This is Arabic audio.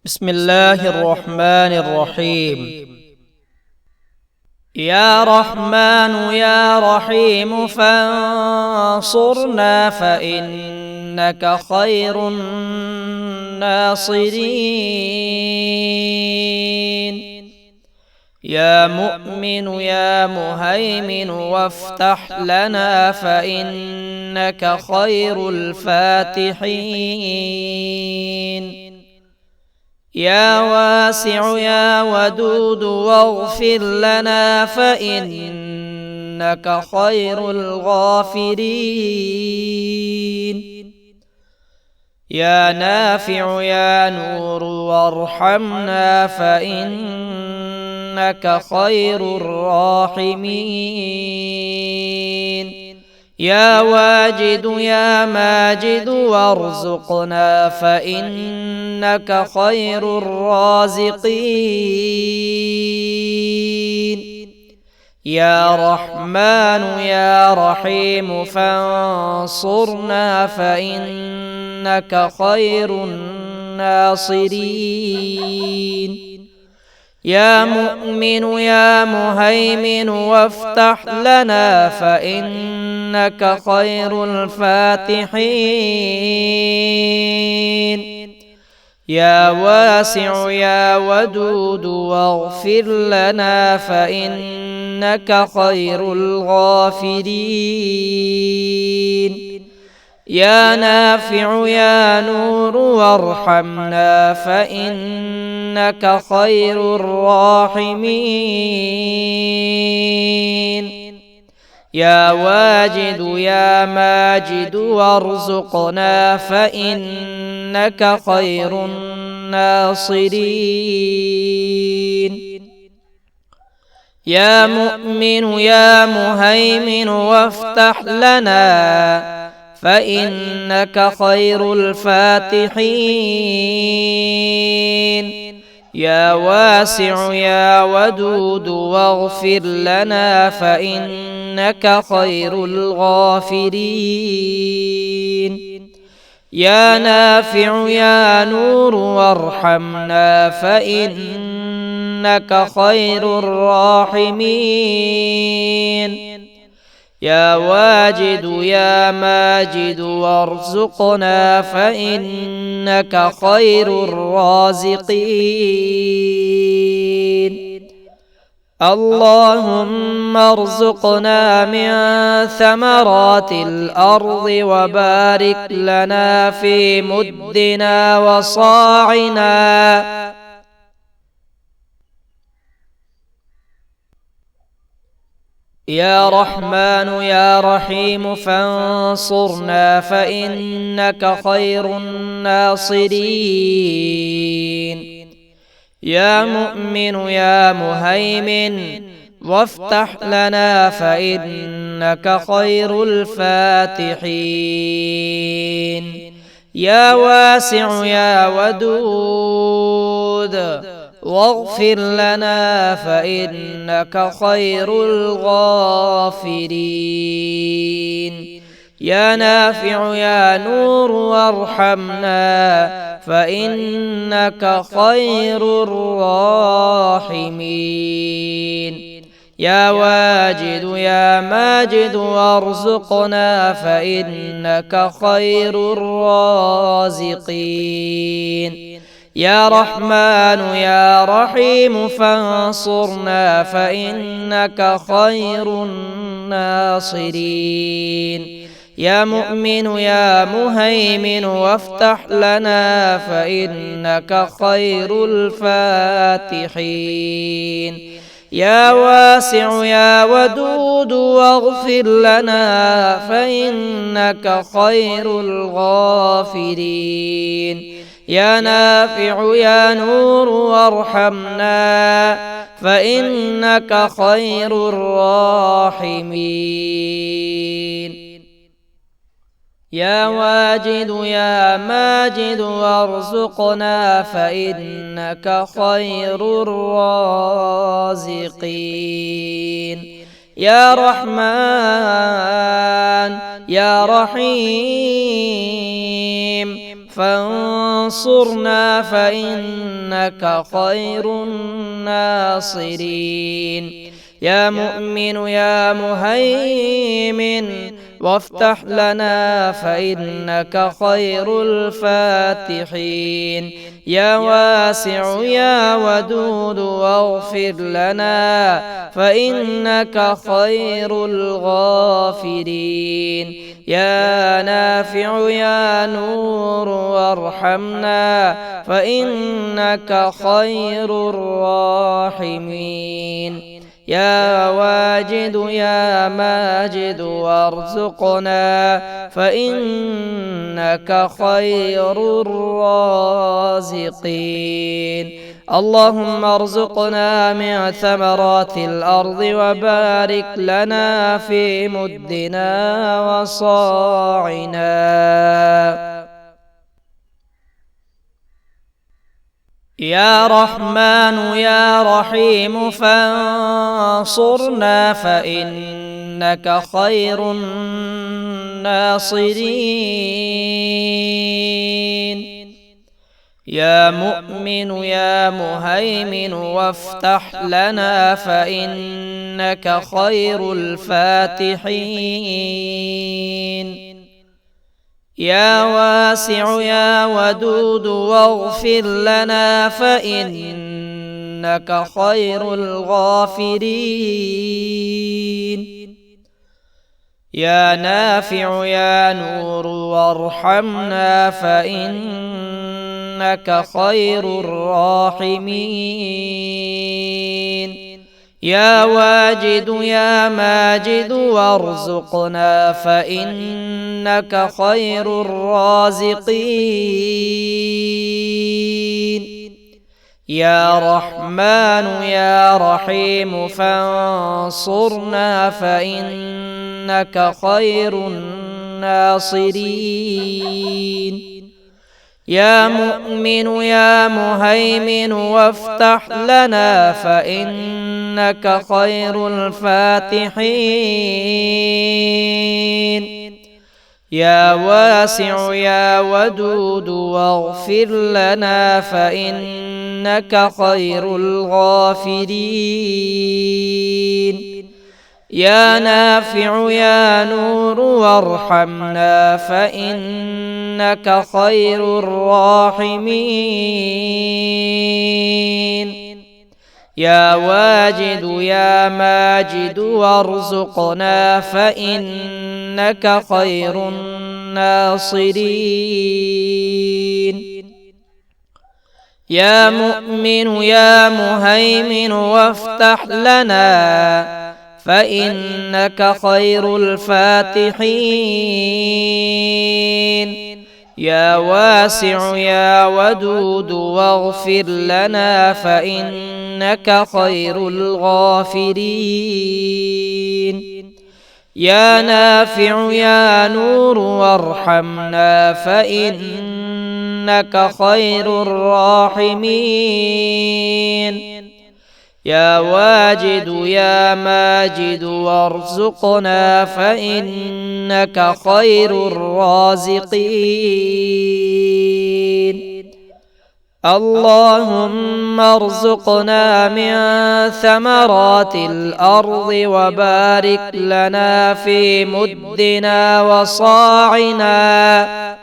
بسم الله الرحمن الرحيم. يا رحمن يا رحيم فانصرنا فإنك خير الناصرين. يا مؤمن يا مهيمن وافتح لنا فإنك خير الفاتحين. يا واسع يا ودود واغفر لنا فإنك خير الغافرين. يا نافع يا نور وارحمنا فإنك خير الراحمين. يا واجد يا ماجد وارزقنا فإنك خير الرازقين. يا رحمن يا رحيم فانصرنا فإنك خير الناصرين. يا مؤمن يا مهيمن وافتح لنا فإنك خير الفاتحين. يا واسع يا ودود واغفر لنا فإنك خير الغافرين. يا نافع يا نور وارحمنا فإنك خير الراحمين. يا واجد يا ماجد وارزقنا فإنك خير الناصرين. يا مؤمن يا مهيمن وافتح لنا فإنك خير الفاتحين. يا واسع يا ودود واغفر لنا فإنك خير الغافرين. يا نافع يا نور وارحمنا فإنك خير الراحمين. يا واجد يا ماجد وارزقنا فإنك خير الرازقين. اللهم ارزقنا من ثمرات الأرض وبارك لنا في مدنا وصاعنا. يا رحمن يا رحيم فانصرنا فإنك خير الناصرين. يا مؤمن يا مهيمن وافتح لنا فإنك خير الفاتحين. يا واسع يا ودود واغفر لنا فإنك خير الغافرين. يا نافع يا نور وارحمنا فإنك خير الراحمين. يا واجد يا ماجد وارزقنا فإنك خير الرازقين. يا رحمن يا رحيم فانصرنا فإنك خير الناصرين. يا مؤمن يا مهيمن وافتح لنا فإنك خير الفاتحين. يا واسع يا ودود واغفر لنا فإنك خير الغافرين. يا نافع يا نور وارحمنا فإنك خير الراحمين. يا واجد يا ماجد وارزقنا فإنك خير الرازقين. يا رحمن يا رحيم فانصرنا فإنك خير الناصرين. يا مؤمن يا مهيمن وافتح لنا فإنك خير الفاتحين. يا واسع يا ودود واغفر لنا فإنك خير الغافرين. يا نافع يا نور وارحمنا فإنك خير الراحمين. يا واجد يا ماجد وارزقنا فإنك خير الرازقين. اللهم ارزقنا من ثمرات الأرض وبارك لنا في مدنا وصاعنا. يا رحمن يا رحيم فانصرنا فإنك خير الناصرين. يا مؤمن يا مهيمن وافتح لنا فإنك خير الفاتحين. يا واسع يا ودود واغفر لنا فإنك خير الغافرين. يا نافع يا نور وارحمنا فإنك خير الراحمين. يا واجد يا ماجد وارزقنا فإنك خير الرازقين. يا رحمن يا رحيم فانصرنا فإنك خير الناصرين. يا مؤمن يا مهيمن وافتح لنا فإنك خير الفاتحين. يا واسع يا ودود واغفر لنا فإنك خير الغافرين. يا نافع يا نور وارحمنا فإنك خير الراحمين. يا واجد يا ماجد وارزقنا فإنك خير الناصرين. يا مؤمن يا مهيمن وافتح لنا فإنك خير الفاتحين. يا واسع يا ودود واغفر لنا فإنك خير الغافرين. يا نافع يا نور وارحمنا فإنك خير الراحمين. يا واجد يا ماجد وارزقنا فإنك خير الرازقين. اللهم ارزقنا من ثمرات الأرض وبارك لنا في مدنا وصاعنا